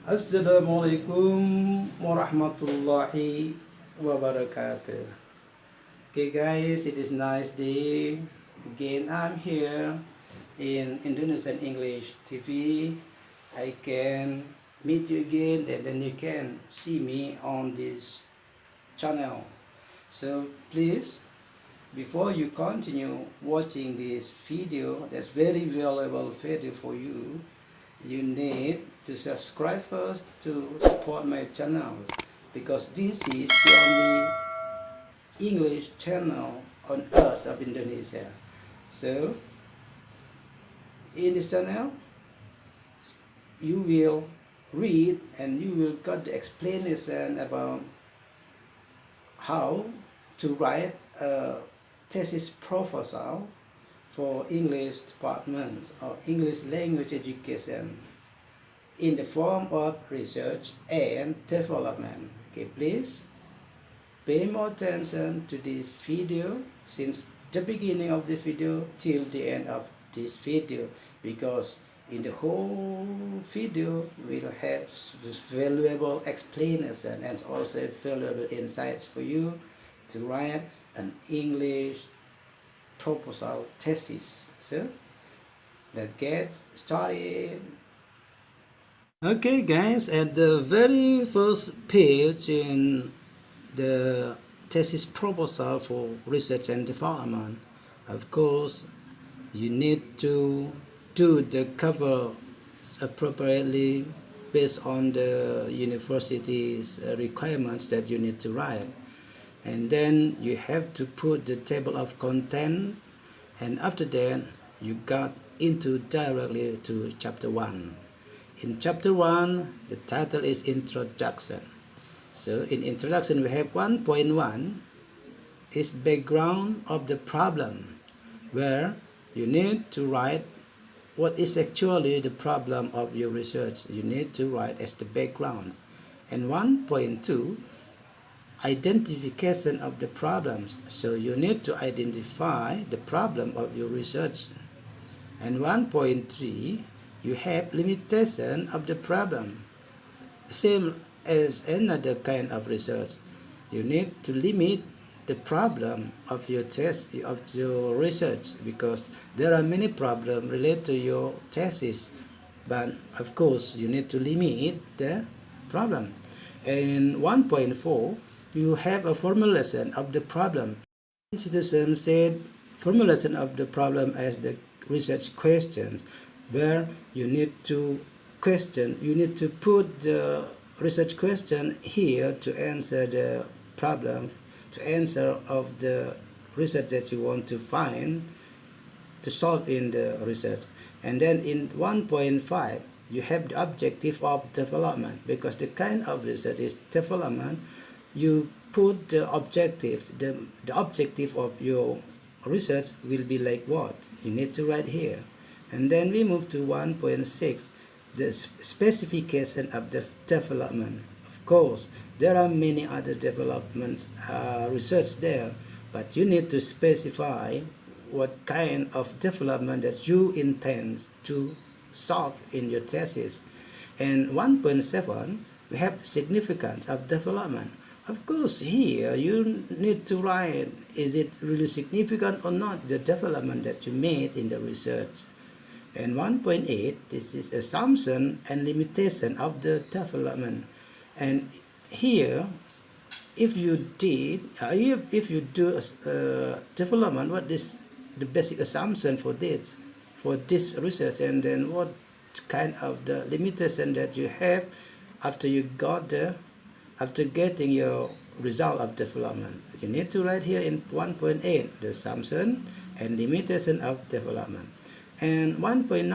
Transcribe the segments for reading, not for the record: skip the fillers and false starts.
Assalamualaikum warahmatullahi wabarakatuh. Okay guys, it is nice day. Again, I'm here in Indonesian English TV. I can meet you again and then you can see me on this channel. So please, before you continue watching this video, that's very valuable video for you, you need to subscribe first to support my channel, because this is the only English channel on earth of Indonesia. So in this channel you will read and you will get the explanation about how to write a thesis proposal for English department or English language education in the form of research and development. Okay, please pay more attention to this video since the beginning of the video till the end of this video, because in the whole video we'll have valuable explanation and also valuable insights for you to write an English proposal thesis. So let's get started. Okay guys, at the very first page in the thesis proposal for research and development, of course you need to do the cover appropriately based on the university's requirements that you need to write. And then you have to put the table of content, and after that you got into directly to chapter 1. In chapter 1 the title is introduction. So in introduction we have 1.1 is background of the problem, where you need to write what is actually the problem of your research. You need to write as the background. And 1.2 identification of the problems, so you need to identify the problem of your research. And 1.3 you have limitation of the problem, same as another kind of research. You need to limit the problem of your test of your research, because there are many problems related to your thesis, but of course you need to limit the problem. And 1.4 you have a formulation of the problem. Institution said formulation of the problem as the research questions, where you need to put the research question here to answer the problem, to answer of the research that you want to find, to solve in the research. And then in 1.5 you have the objective of development, because the kind of research is development. You put the objective, the objective of your research will be like what you need to write here. And then we move to 1.6, the specification of the development. Of course there are many other developments research there, but you need to specify what kind of development that you intend to solve in your thesis. And 1.7 we have significance of development. Of course here you need to write, is it really significant or not, the development that you made in the research. And 1.8 this is assumption and limitation of the development. And here if you do development, what is the basic assumption for this research, and then what kind of the limitation that you have after getting your result of development. You need to write here in 1.8 the assumption and limitation of development. And 1.9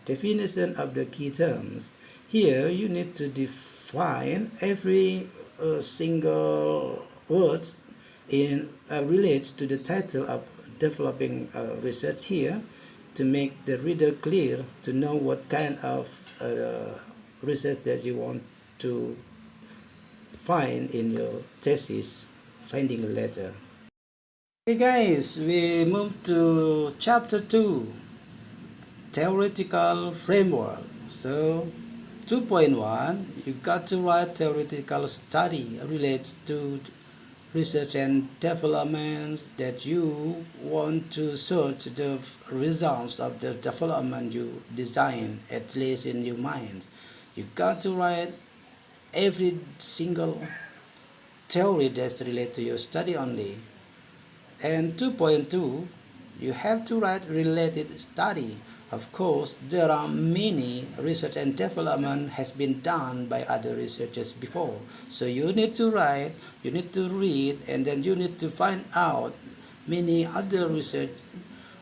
definition of the key terms. Here you need to define every single words in relates to the title of developing research here, to make the reader clear to know what kind of research that you want to find in your thesis finding letter. Okay guys, we move to chapter 2, theoretical framework. So 2.1, you got to write theoretical study relates to research and development that you want to search the results of the development you design, at least in your mind. You got to write every single theory that's related to your study only. And 2.2, you have to write related study. Of course, there are many research and development has been done by other researchers before. So you need to write, you need to read, and then you need to find out many other research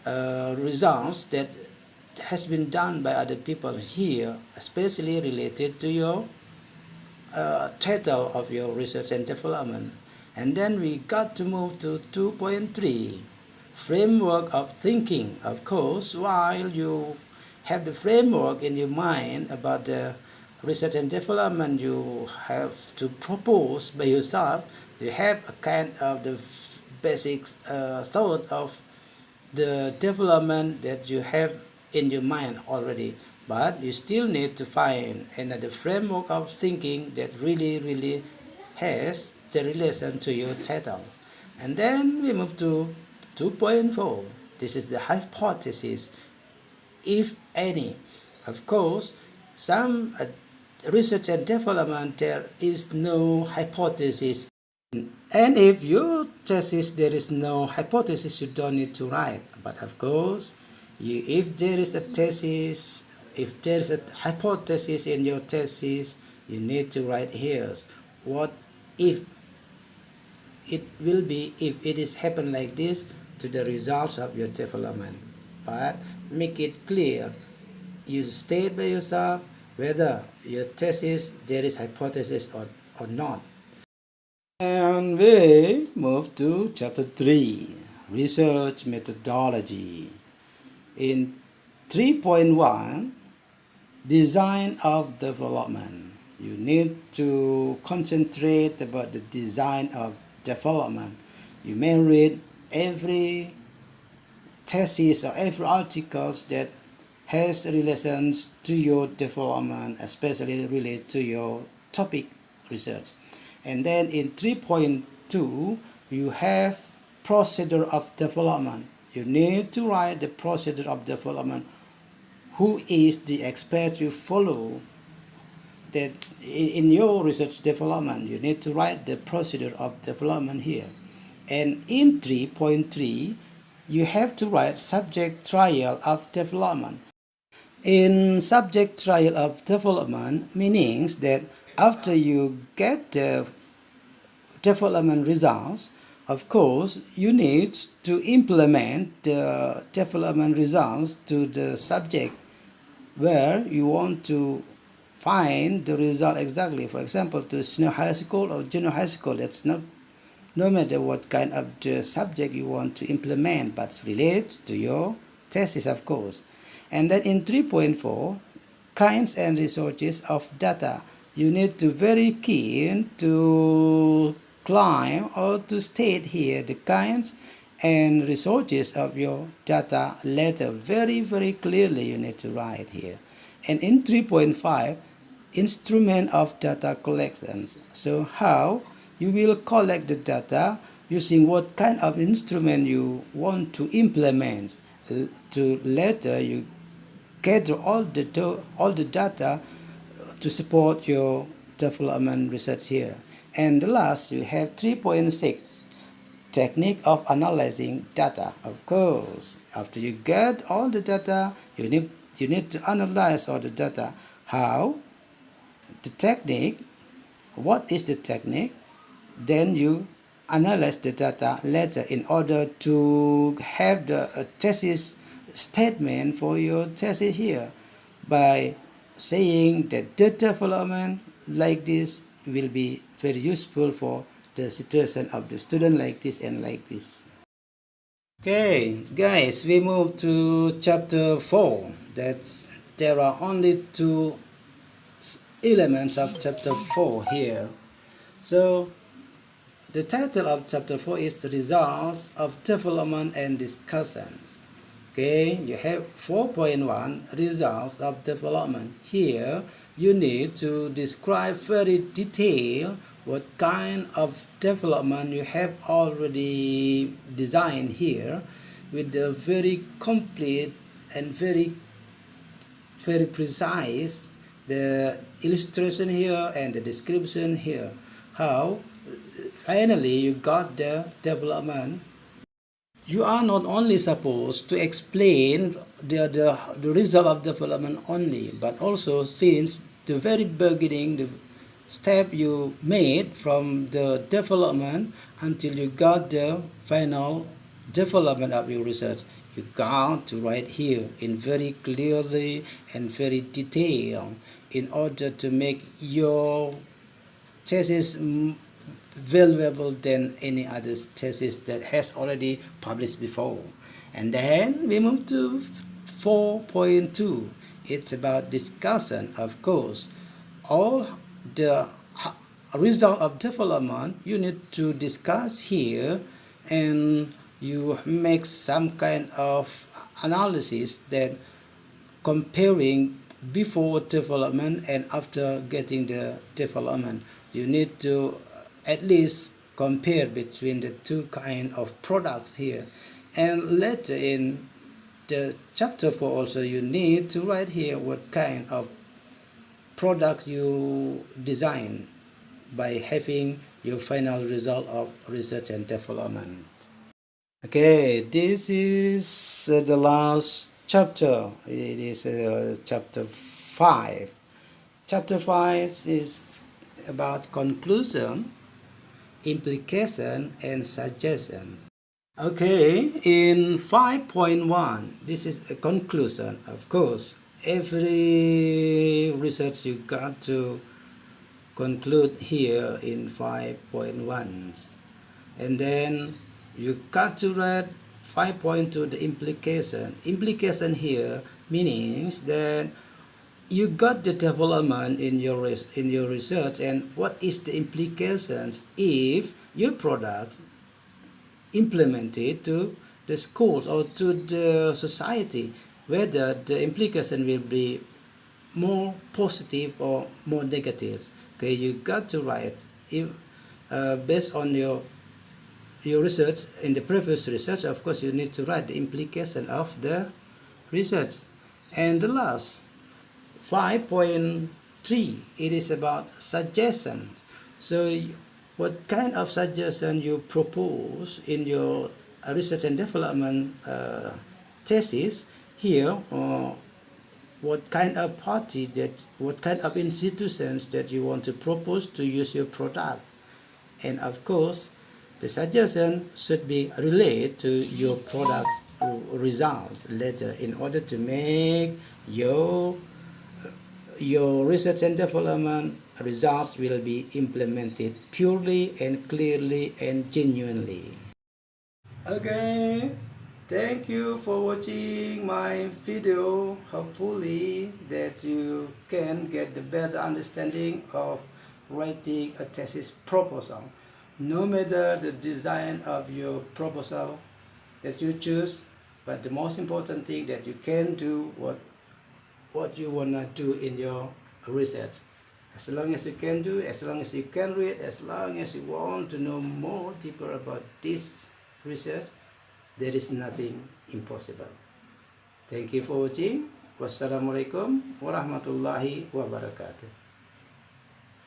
results that has been done by other people here, especially related to your title of your research and development. And then we got to move to 2.3, framework of thinking. Of course, while you have the framework in your mind about the research and development you have to propose by yourself, you have a kind of the basic thought of the development that you have in your mind already, but you still need to find another framework of thinking that really has the relation to your titles. And then we move to 2.4. This is the hypothesis, if any. Of course, some research and development, there is no hypothesis. And if your thesis there is no hypothesis, you don't need to write. But of course, if there is a thesis, if there is a hypothesis in your thesis, you need to write here. What if it will be, if it is happen like this to the results of your development. But make it clear, you state by yourself whether your thesis there is hypothesis or not. And we move to chapter 3, research methodology. In 3.1, design of development. You need to concentrate about the design of development. You may read every thesis or every articles that has relations to your development, especially related to your topic research. And then in 3.2, you have procedure of development. You need to write the procedure of development. Who is the expert you follow? That in your research development, you need to write the procedure of development here. And in 3.3, you have to write subject trial of development. In subject trial of development means that after you get the development results, of course, you need to implement the development results to the subject where you want to find the result exactly. For example, to senior high school or junior high school, that's not, no matter what kind of the subject you want to implement, but relates to your thesis, of course. And then in 3.4, kinds and resources of data. You need to very keen to climb or to state here the kinds and resources of your data later. Very clearly you need to write here. And in 3.5, instrument of data collections. So how you will collect the data, using what kind of instrument you want to implement, to later you gather all the data to support your development research here. And the last, you have 3.6, technique of analyzing data. Of course, after you get all the data, you need to analyze all the data. How? The technique. What is the technique? Then you analyze the data later in order to have the thesis statement for your thesis here, by saying that the development like this will be very useful for the situation of the student like this and like this. Okay, guys, we move to chapter 4. That's, there are only 2 elements of chapter 4 here. So the title of chapter 4 is the results of development and discussions. Okay, you have 4.1, results of development. Here you need to describe very detailed what kind of development you have already designed here with the very complete and very precise the illustration here and the description here, how finally you got the development. You are not only supposed to explain the result of development only, but also since the very beginning, the step you made from the development until you got the final development of your research, you got to write here in very clearly and very detailed in order to make your thesis valuable than any other thesis that has already published before. And then we move to 4.2. It's about discussion, of course. All the result of development you need to discuss here, and you make some kind of analysis that comparing before development and after getting the development. You need to at least compare between the two kind of products here. And later in the chapter 4 also you need to write here what kind of product you design by having your final result of research and development. Okay, this is the last chapter. It is chapter 5. Chapter 5 is about conclusion, implication, and suggestion. Okay, in 5.1, this is a conclusion. Of course, every research you got to conclude here in 5.1. And then you got to write 5.2, the implication. Implication here means that you got the development in your research, and what is the implications if your products implemented to the schools or to the society, whether the implication will be more positive or more negative. Okay, you got to write if based on your research in the previous research. Of course, you need to write the implication of the research. And the last 5.3, it is about suggestion. So what kind of suggestion you propose in your research and development thesis here, or what kind of party what kind of institutions that you want to propose to use your product. And of course, the suggestion should be related to your product's results later in order to make your research and development results will be implemented purely and clearly and genuinely. Okay, thank you for watching my video. Hopefully that you can get the better understanding of writing a thesis proposal. No matter the design of your proposal that you choose, but the most important thing that you can do what you want to do in your research. As long as you can do, as long as you can read, as long as you want to know more deeper about this research, there is nothing impossible. Thank you for watching. Wassalamualaikum warahmatullahi wabarakatuh.